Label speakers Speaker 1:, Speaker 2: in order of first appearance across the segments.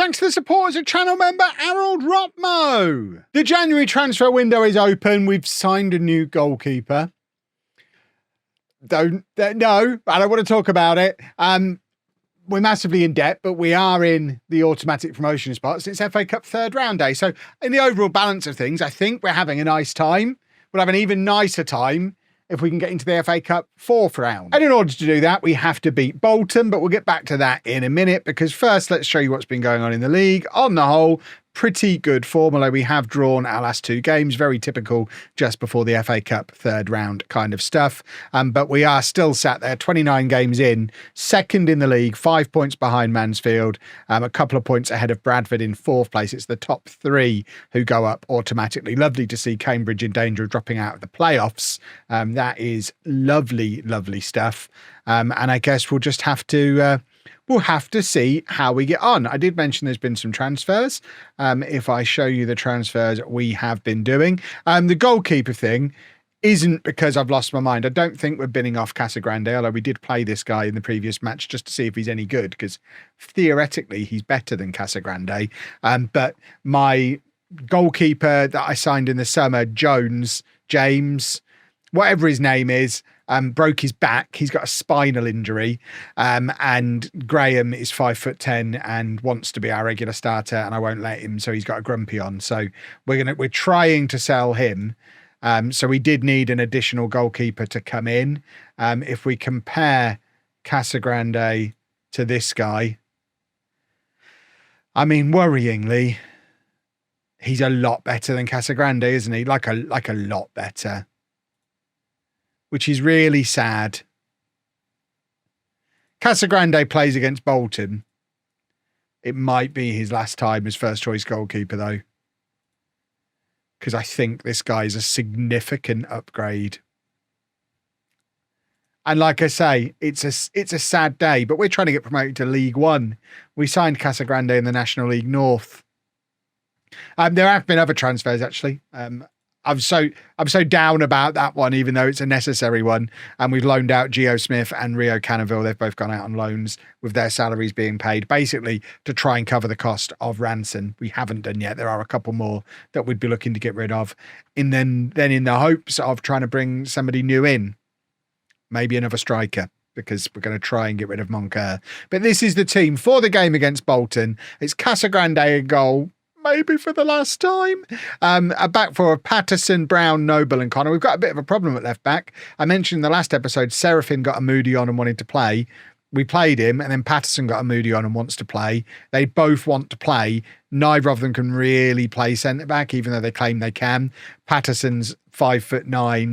Speaker 1: Thanks to the supporters of channel member Harold Rotmo. The January transfer window is open. We've signed a new goalkeeper. No, I don't want to talk about it. We're massively in debt, but we are in the automatic promotion spots. It's FA Cup third round day. So in the overall balance of things, I think we're having a nice time. We'll have an even nicer time if we can get into the FA Cup fourth round. And in order to do that, we have to beat Bolton, but we'll get back to that in a minute, because first, let's show you what's been going on in the league. On the whole, pretty good form, although we have drawn our last two games, very typical just before the FA Cup third round kind of stuff. But we are still sat there 29 games in, second in the league, 5 points behind Mansfield, a couple of points ahead of Bradford in fourth place. It's the top three who go up automatically. Lovely to see Cambridge in danger of dropping out of the playoffs. That is lovely, lovely stuff. And I guess we'll just have to... we'll have to see how we get on. I did mention there's been some transfers. If I show you the transfers we have been doing. The goalkeeper thing isn't because I've lost my mind. I don't think we're binning off Casa-Grande, although we did play this guy in the previous match just to see if he's any good, because theoretically he's better than Casa-Grande. But my goalkeeper that I signed in the summer, James, whatever his name is, broke his back.'s got a spinal injury. And Graham is 5'10" and wants to be our regular starter, and I won't let him. So he's got a grumpy on. So we're trying to sell him. So we did need an additional goalkeeper to come in. If we compare Casa-Grande to this guy, I mean, worryingly, he's a lot better than Casa-Grande, isn't he? Like a lot better. Which is really sad. Casa-Grande plays against Bolton. It might be his last time as first choice goalkeeper, though, because I think this guy is a significant upgrade. And like I say, it's a sad day, but we're trying to get promoted to League One. We signed Casa-Grande in the National League North. There have been other transfers, actually. I'm so down about that one, even though it's a necessary one. And we've loaned out Gio Smith and Rio Canaville. They've both gone out on loans with their salaries being paid, basically to try and cover the cost of Ranson. We haven't done yet. There are a couple more that we'd be looking to get rid of. And then in the hopes of trying to bring somebody new in, maybe another striker, because we're going to try and get rid of Moncur. But this is the team for the game against Bolton. It's Casa-Grande in goal, maybe for the last time. A back four of Patterson, Brown, Noble and Connor. We've got a bit of a problem at left back. I mentioned in the last episode, Seraphin got a moody on and wanted to play. We played him, and then Patterson got a moody on and wants to play. They both want to play. Neither of them can really play centre-back, even though they claim they can. Patterson's 5'9",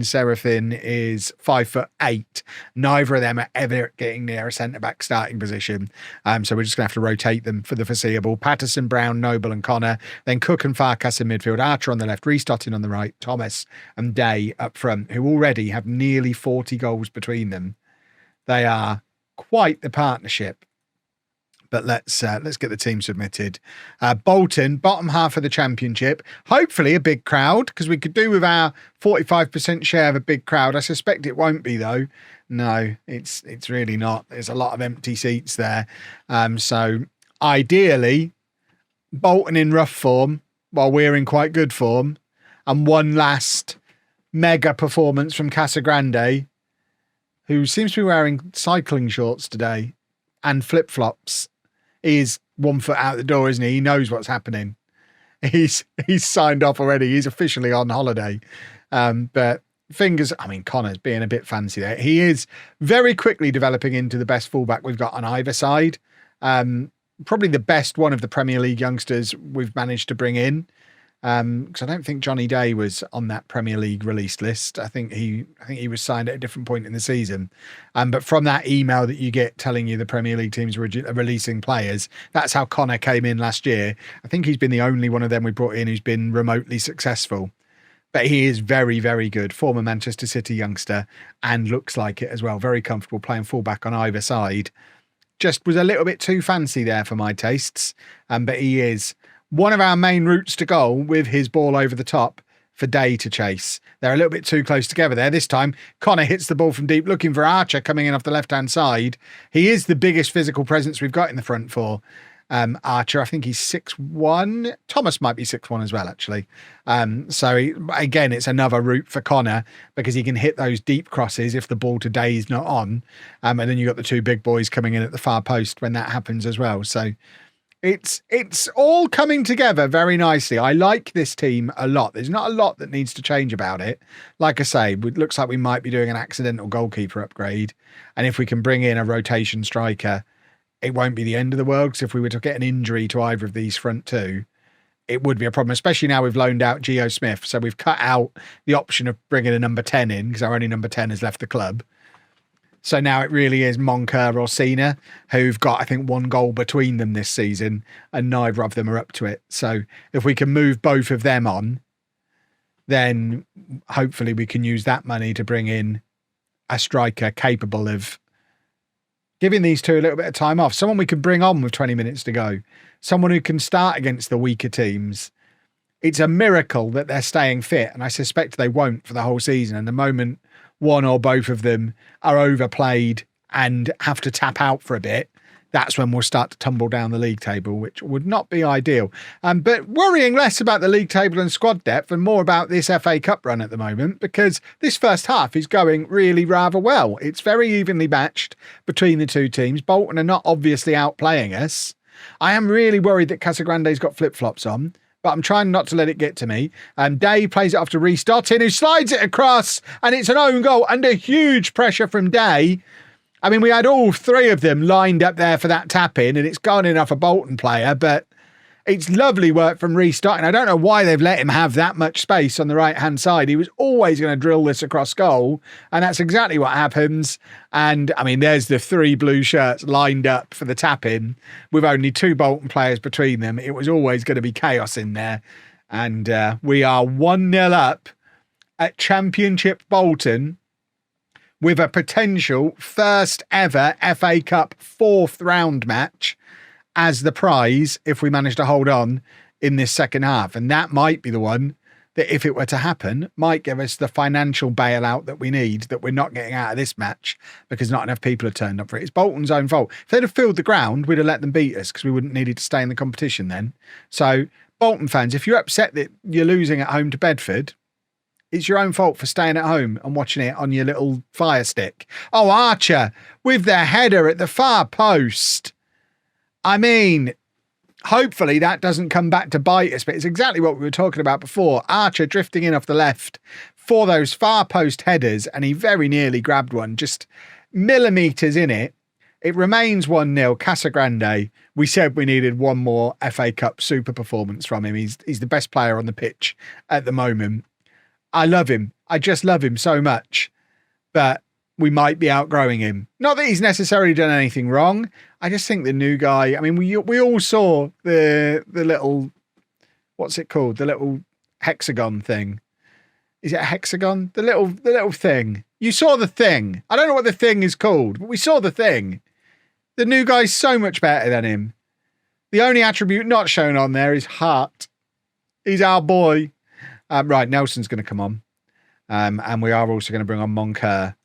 Speaker 1: Seraphin is 5'8". Neither of them are ever getting near a centre-back starting position. So we're just going to have to rotate them for the foreseeable. Patterson, Brown, Noble and Connor. Then Cook and Farkas in midfield. Archer on the left, Restotting on the right, Thomas and Day up front, who already have nearly 40 goals between them. They are quite the partnership. But let's get the team submitted. Bolton, bottom half of the Championship. Hopefully a big crowd, because we could do with our 45% share of a big crowd. I suspect it won't be, though. No, it's really not. There's a lot of empty seats there. So ideally, Bolton in rough form, while we're in quite good form. And one last mega performance from Casa-Grande, who seems to be wearing cycling shorts today and flip-flops. He's 1 foot out the door, isn't he? He knows what's happening. He's signed off already. He's officially on holiday. But Connor's being a bit fancy there. He is very quickly developing into the best fullback we've got on either side. Probably the best one of the Premier League youngsters we've managed to bring in. Because I don't think Johnny Day was on that Premier League released list. I think he was signed at a different point in the season. But from that email that you get telling you the Premier League teams are releasing players, that's how Connor came in last year. I think he's been the only one of them we brought in who's been remotely successful. But he is very, very good. Former Manchester City youngster, and looks like it as well. Very comfortable playing fullback on either side. Just was a little bit too fancy there for my tastes. But he is one of our main routes to goal with his ball over the top for Day to chase. They're a little bit too close together there. This time, Connor hits the ball from deep, looking for Archer coming in off the left-hand side. He is the biggest physical presence we've got in the front four. Archer, I think he's 6'1". Thomas might be 6'1" as well, actually. Again, it's another route for Connor because he can hit those deep crosses if the ball today is not on. And then you've got the two big boys coming in at the far post when that happens as well. So it's all coming together very nicely. I like this team a lot. There's not a lot that needs to change about it. Like I say, it looks like we might be doing an accidental goalkeeper upgrade. And if we can bring in a rotation striker, it won't be the end of the world, because if we were to get an injury to either of these front two, it would be a problem, especially now we've loaned out Gio Smith. So we've cut out the option of bringing a number 10 in, because our only number 10 has left the club. So now it really is Moncur or Cena, who've got, I think, 1 goal between them this season, and neither of them are up to it. So if we can move both of them on, then hopefully we can use that money to bring in a striker capable of giving these two a little bit of time off. Someone we can bring on with 20 minutes to go. Someone who can start against the weaker teams. It's a miracle that they're staying fit, and I suspect they won't for the whole season. And the moment one or both of them are overplayed and have to tap out for a bit, that's when we'll start to tumble down the league table, which would not be ideal. But worrying less about the league table and squad depth and more about this FA Cup run at the moment, because this first half is going really rather well. It's very evenly matched between the two teams. Bolton are not obviously outplaying us. I am really worried that Casa-Grande's got flip-flops on, but I'm trying not to let it get to me. Day plays it off to Reece Dottin, who slides it across, and it's an own goal under huge pressure from Day. I mean, we had all three of them lined up there for that tap-in, and it's gone in off a Bolton player, but it's lovely work from Reece Dottin. I don't know why they've let him have that much space on the right-hand side. He was always going to drill this across goal, and that's exactly what happens. And, I mean, there's the 3 blue shirts lined up for the tap-in with only 2 Bolton players between them. It was always going to be chaos in there. And we are 1-0 up at Championship Bolton, with a potential first ever FA Cup 4th round match as the prize if we manage to hold on in this second half. And that might be the one that, if it were to happen, might give us the financial bailout that we need, that we're not getting out of this match because not enough people have turned up for it. It's Bolton's own fault. If they'd have filled the ground, we'd have let them beat us because we wouldn't need to stay in the competition then. So Bolton fans, if you're upset that you're losing at home to Bedford, it's your own fault for staying at home and watching it on your little Fire Stick. Oh, Archer with their header at the far post. I mean, hopefully that doesn't come back to bite us, but it's exactly what we were talking about before. Archer drifting in off the left for those far post headers, and he very nearly grabbed one, just millimetres in it. It remains 1-0. Casa-Grande. We said we needed one more FA Cup super performance from him. He's the best player on the pitch at the moment. I love him. I just love him so much. But we might be outgrowing him. Not that he's necessarily done anything wrong. I just think the new guy, I mean, we all saw the little, what's it called? The little hexagon thing. Is it a hexagon? The little thing. You saw the thing. I don't know what the thing is called, but we saw the thing. The new guy's so much better than him. The only attribute not shown on there is heart. He's our boy. Right, Nelson's going to come on. And we are also going to bring on Moncur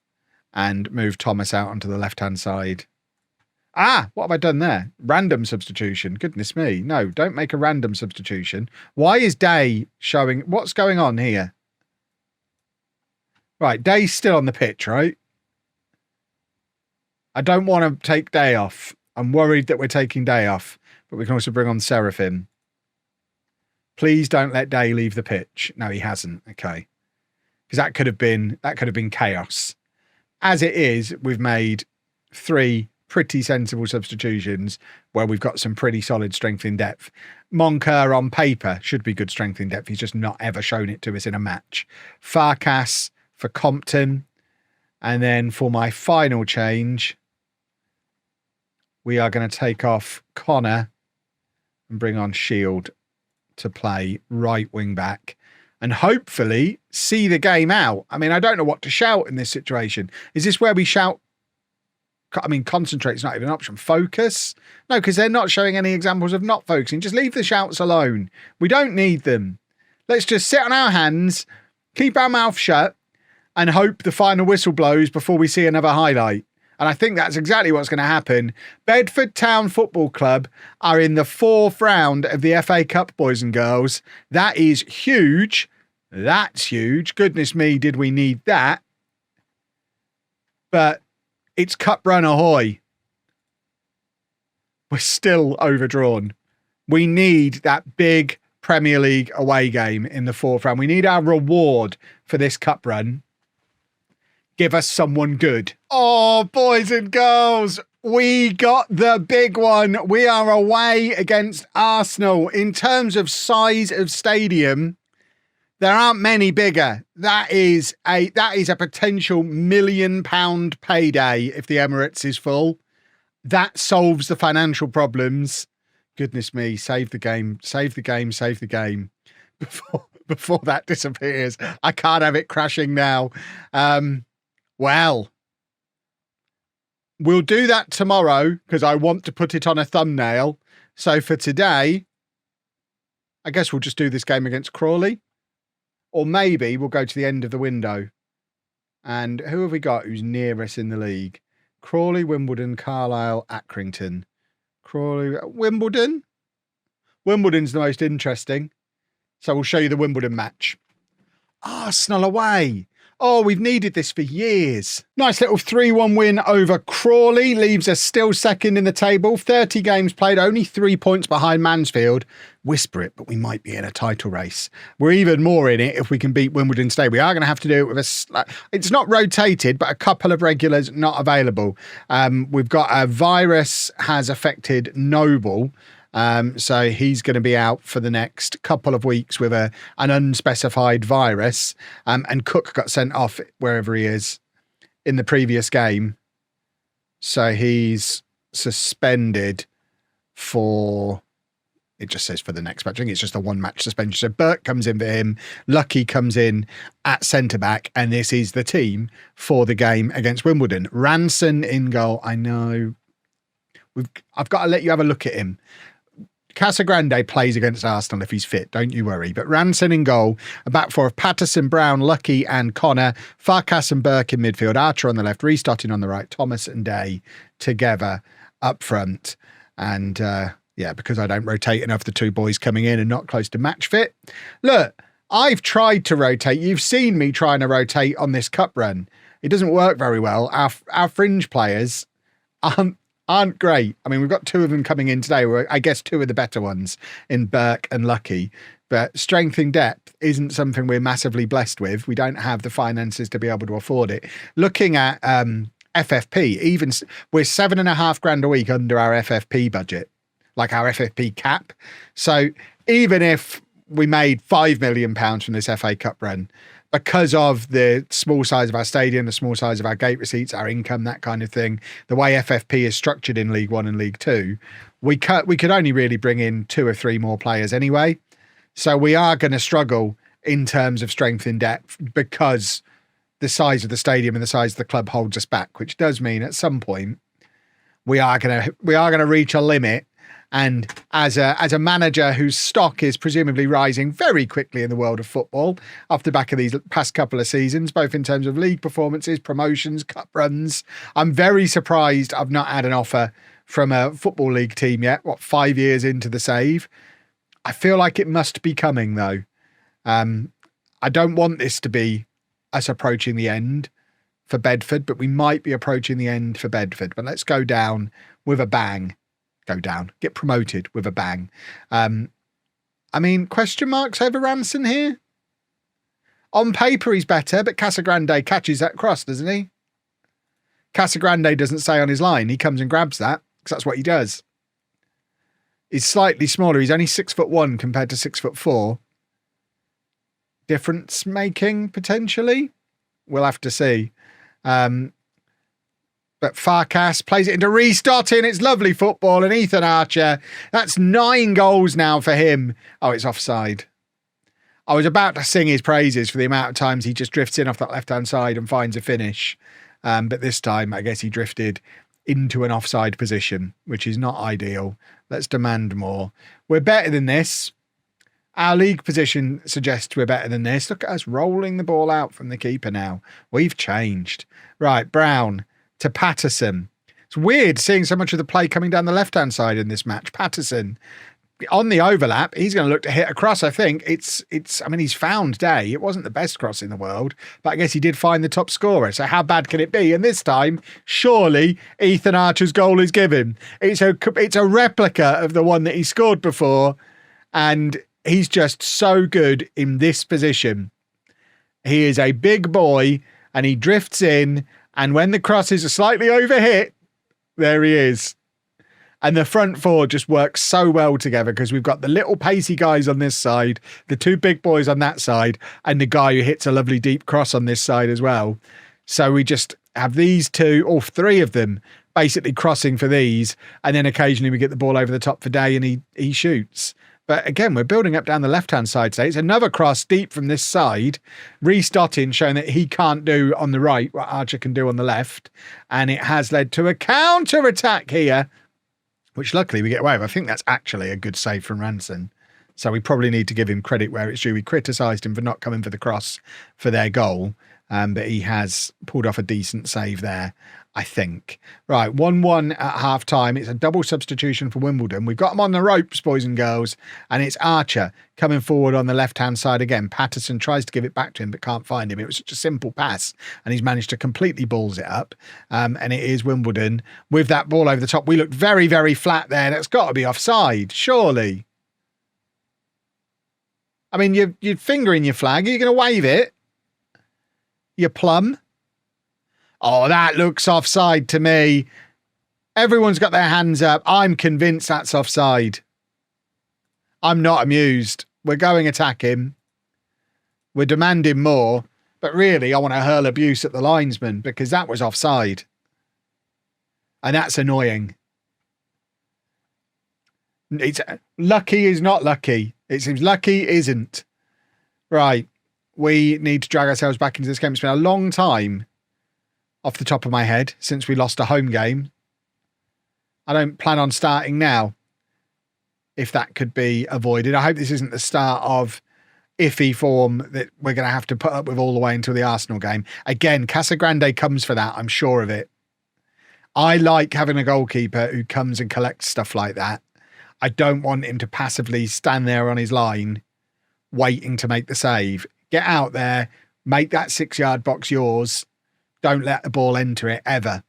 Speaker 1: and move Thomas out onto the left-hand side. What have I done there? Random substitution. Goodness me. No, don't make a random substitution. Why is Day showing... What's going on here? Right, Day's still on the pitch, right? I don't want to take Day off. I'm worried that we're taking Day off. But we can also bring on Seraphim. Please don't let Day leave the pitch. No, he hasn't. Okay. Because that could have been chaos. As it is, we've made 3 pretty sensible substitutions where we've got some pretty solid strength in depth. Moncur on paper should be good strength in depth. He's just not ever shown it to us in a match. Farkas for Compton. And then for my final change, we are going to take off Connor and bring on Shield to play right wing back and hopefully see the game out. I mean, I don't know what to shout in this situation. Is this where we shout? I mean, concentrate's not even an option. Focus? No, because they're not showing any examples of not focusing. Just leave the shouts alone. We don't need them. Let's just sit on our hands, keep our mouth shut, and hope the final whistle blows before we see another highlight. And I think that's exactly what's going to happen. Bedford Town Football Club are in the 4th round of the FA Cup, boys and girls. That is huge. That's huge. Goodness me, did we need that? But it's cup run ahoy. We're still overdrawn. We need that big Premier League away game in the 4th round. We need our reward for this cup run. Give us someone good. Oh, boys and girls, we got the big one. We are away against Arsenal. In terms of size of stadium, there aren't many bigger. That is a potential £1 million payday if the Emirates is full. That solves the financial problems. Goodness me, save the game, save the game, save the game before that disappears. I can't have it crashing now. Well, we'll do that tomorrow because I want to put it on a thumbnail. So for today, I guess we'll just do this game against Crawley. Or maybe we'll go to the end of the window. And who have we got who's near us in the league? Crawley, Wimbledon, Carlisle, Accrington. Crawley, Wimbledon? Wimbledon's the most interesting. So we'll show you the Wimbledon match. Arsenal away. Oh, we've needed this for years. Nice little 3-1 win over Crawley. Leaves us still second in the table. 30 games played, only 3 points behind Mansfield. Whisper it, but we might be in a title race. We're even more in it if we can beat Wimbledon today. We are going to have to do it with it's not rotated, but a couple of regulars not available. We've got a virus has affected Noble. So he's going to be out for the next couple of weeks with an unspecified virus. And Cook got sent off wherever he is in the previous game. So he's suspended for, it just says for the next match. I think it's just a 1-match suspension. So Burke comes in for him. Lucky comes in at centre-back. And this is the team for the game against Wimbledon. Ranson in goal. I know. I've got to let you have a look at him. Casa-Grande plays against Arsenal if he's fit, don't you worry. But Ranson in goal, a back four of Patterson, Brown, Lucky and Connor, Farkas and Burke in midfield, Archer on the left, restarting on the right, Thomas and Day together up front. And because I don't rotate enough, the 2 boys coming in and not close to match fit. Look, I've tried to rotate. You've seen me trying to rotate on this cup run. It doesn't work very well. Our fringe players aren't great. I mean, we've got 2 of them coming in today. I guess 2 of the better ones in Burke and Lucky. But strength in depth isn't something we're massively blessed with. We don't have the finances to be able to afford it. Looking at FFP, even we're £7,500 a week under our FFP budget, like our FFP cap. So even if we made £5 million from this FA Cup run, because of the small size of our stadium, the small size of our gate receipts, our income, that kind of thing, the way FFP is structured in League One and League Two, we could only really bring in 2 or 3 more players anyway. So we are going to struggle in terms of strength in depth because the size of the stadium and the size of the club holds us back, which does mean at some point we are going to reach a limit. And as a manager whose stock is presumably rising very quickly in the world of football off the back of these past couple of seasons, both in terms of league performances, promotions, cup runs, I'm very surprised I've not had an offer from a football league team yet. 5 years into the save? I feel like it must be coming though. I don't want this to be us approaching the end for Bedford, but we might be approaching the end for Bedford. But let's go down with a bang. Get promoted with a bang. I mean, question marks over Ranson here? On paper, he's better, but Casa-Grande catches that cross, doesn't he? Casa-Grande doesn't stay on his line. He comes and grabs that because that's what he does. He's slightly smaller. He's only 6'1" compared to 6'4". Difference making potentially? We'll have to see. But Farkas plays it into restarting. It's lovely football. And Ethan Archer, that's 9 goals now for him. Oh, it's offside. I was about to sing his praises for the amount of times he just drifts in off that left-hand side and finds a finish. But this time, I guess he drifted into an offside position, which is not ideal. Let's demand more. We're better than this. Our league position suggests we're better than this. Look at us rolling the ball out from the keeper now. We've changed. Right, Brown. to Patterson. It's weird seeing so much of the play coming down the left-hand side in this match. Patterson on the overlap, he's going to look to hit across. I think I mean, he's found day. It wasn't the best cross in the world, but I guess he did find the top scorer. So how bad can it be? And this time, surely Ethan Archer's goal is given. It's a replica of the one that he scored before. And he's just so good in this position. He is a big boy and he drifts in. And when the crosses are slightly overhit, there he is. And the front four just works so well together because we've got the little pacey guys on this side, the two big boys on that side, and the guy who hits a lovely deep cross on this side as well. So we just have these two, or three of them, basically crossing for these. And then occasionally we get the ball over the top for Day and he shoots. But again, we're building up down the left-hand side today. It's another cross deep from this side. Reece Dottin showing that he can't do on the right what Archer can do on the left. And it has led to a counter-attack here, which luckily we get away with. I think that's actually a good save from Ranson. So we probably need to give him credit where it's due. We criticised him for not coming for the cross for their goal, but he has pulled off a decent save there, I think. Right, 1-1 at half-time. It's a double substitution for Wimbledon. We've got them on the ropes, boys and girls, and it's Archer coming forward on the left-hand side again. Patterson tries to give it back to him, but can't find him. It was such a simple pass, and he's managed to completely balls it up, and it is Wimbledon with that ball over the top. We looked very, very flat there. That's got to be offside, surely. I mean, you're fingering your flag. Are you going to wave it? You plum? Oh, that looks offside to me. Everyone's got their hands up. I'm convinced that's offside. I'm not amused. We're going attack him. We're demanding more. But really, I want to hurl abuse at the linesman because that was offside. And that's annoying. It's lucky is not lucky. It seems lucky isn't. Right. We need to drag ourselves back into this game. It's been a long time, off the top of my head, since we lost a home game. I don't plan on starting now, if that could be avoided. I hope this isn't the start of iffy form that we're going to have to put up with all the way until the Arsenal game. Again, Casa-Grande comes for that. I'm sure of it. I like having a goalkeeper who comes and collects stuff like that. I don't want him to passively stand there on his line, waiting to make the save. Get out there, make that 6-yard box yours. Don't let the ball enter it ever.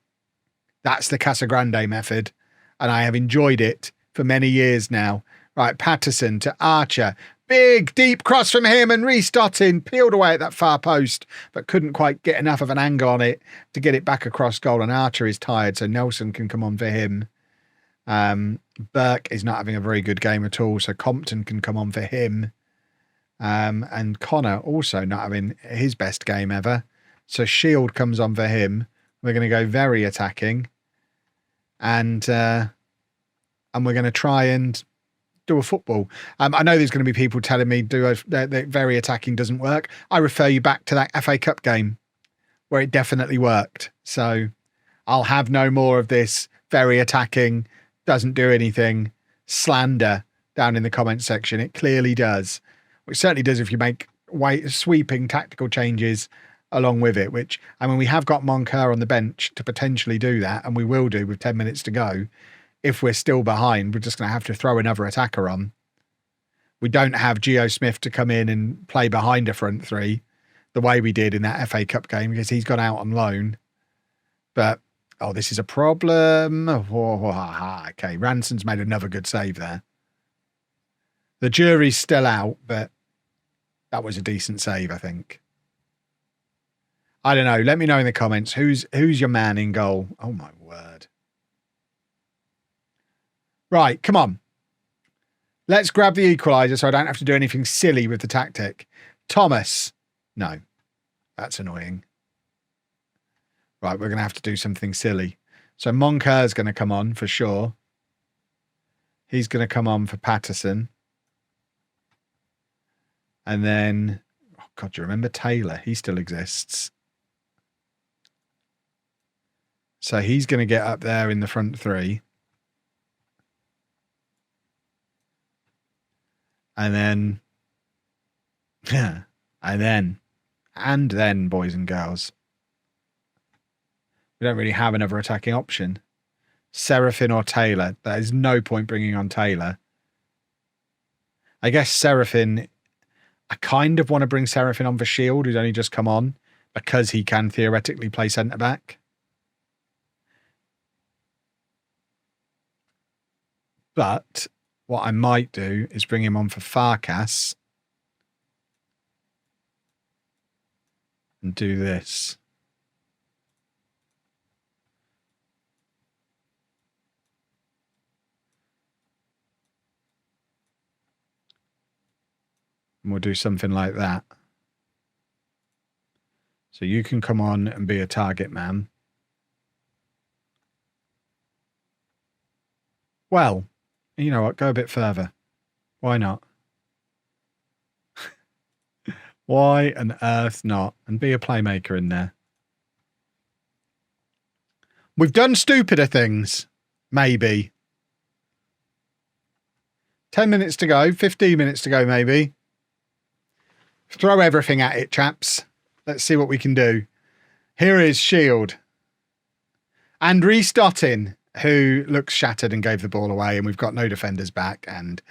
Speaker 1: That's the Casa-Grande method, and I have enjoyed it for many years now. Right, Patterson to Archer. Big, deep cross from him, and Reece Dottin peeled away at that far post, but couldn't quite get enough of an angle on it to get it back across goal, and Archer is tired, so Nelson can come on for him. Burke is not having a very good game at all, so Compton can come on for him. And Connor also not having his best game ever. So Shield comes on for him. We're going to go very attacking. And we're going to try and do a football. I know there's going to be people telling me that very attacking doesn't work. I refer you back to that FA Cup game where it definitely worked. So I'll have no more of this very attacking, doesn't do anything, slander down in the comments section. It clearly does. It certainly does if you make sweeping tactical changes along with it, which, I mean, we have got Moncur on the bench to potentially do that, and we will do with 10 minutes to go. If we're still behind, we're just going to have to throw another attacker on. We don't have Gio Smith to come in and play behind a front three the way we did in that FA Cup game because he's gone out on loan. But, oh, this is a problem. Okay, Ranson's made another good save there. The jury's still out, but that was a decent save, I think. I don't know. Let me know in the comments. Who's your man in goal? Oh, my word. Right, come on. Let's grab the equaliser so I don't have to do anything silly with the tactic. Thomas. No, that's annoying. Right, we're going to have to do something silly. So Moncur's going to come on for sure. He's going to come on for Patterson. And then, oh God, do you remember Taylor? He still exists. So he's going to get up there in the front three. And then, and then, boys and girls, We don't really have another attacking option. Seraphin or Taylor. There is no point bringing on Taylor. I guess Seraphin, I kind of want to bring Seraphin on for Shield, who's only just come on, because he can theoretically play centre-back. But what I might do is bring him on for Farkas and do this. And we'll do something like that. So you can come on and be a target man. Well, you know what? Go a bit further. Why not? Why on earth not? And be a playmaker in there. We've done stupider things. Maybe. 10 minutes to go. 15 minutes to go, maybe. Throw everything at it, chaps. Let's see what we can do. Here is Shield. And Rhys Dottin, who looks shattered and gave the ball away, and we've got no defenders back. And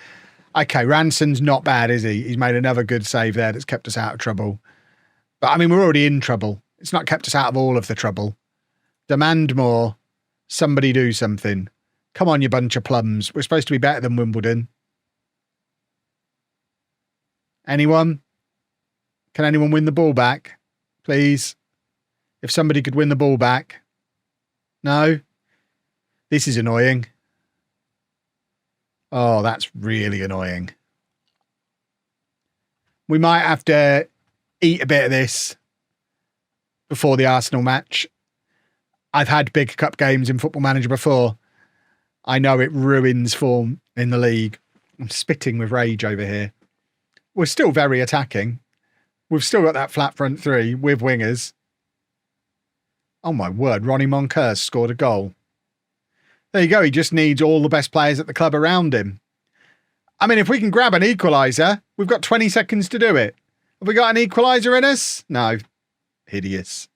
Speaker 1: okay, Ranson's not bad, is he? He's made another good save there that's kept us out of trouble. But I mean, we're already in trouble. It's not kept us out of all of the trouble. Demand more. Somebody do something. Come on, you bunch of plums. We're supposed to be better than Wimbledon. Anyone? Can anyone win the ball back? Please? If somebody could win the ball back. No? This is annoying. Oh, that's really annoying. We might have to eat a bit of this before the Arsenal match. I've had big cup games in Football Manager before. I know it ruins form in the league. I'm spitting with rage over here. We're still very attacking. We've still got that flat front three with wingers. Oh my word, Ronnie Moncur scored a goal. There you go, he just needs all the best players at the club around him. I mean, if we can grab an equaliser, we've got 20 seconds to do it. Have we got an equaliser in us? No. Hideous.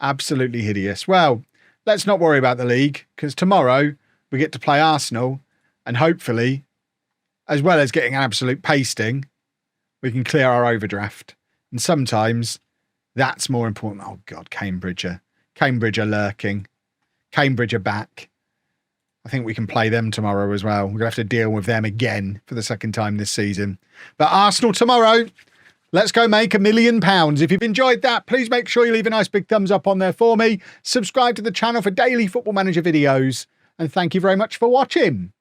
Speaker 1: Absolutely hideous. Well, let's not worry about the league, because tomorrow we get to play Arsenal, and hopefully, as well as getting an absolute pasting, we can clear our overdraft. And sometimes that's more important. Oh God, Cambridge are lurking. Cambridge are back. I think we can play them tomorrow as well. We're going to have to deal with them again for the second time this season. But Arsenal tomorrow. Let's go make £1 million. If you've enjoyed that, please make sure you leave a nice big thumbs up on there for me. Subscribe to the channel for daily Football Manager videos. And thank you very much for watching.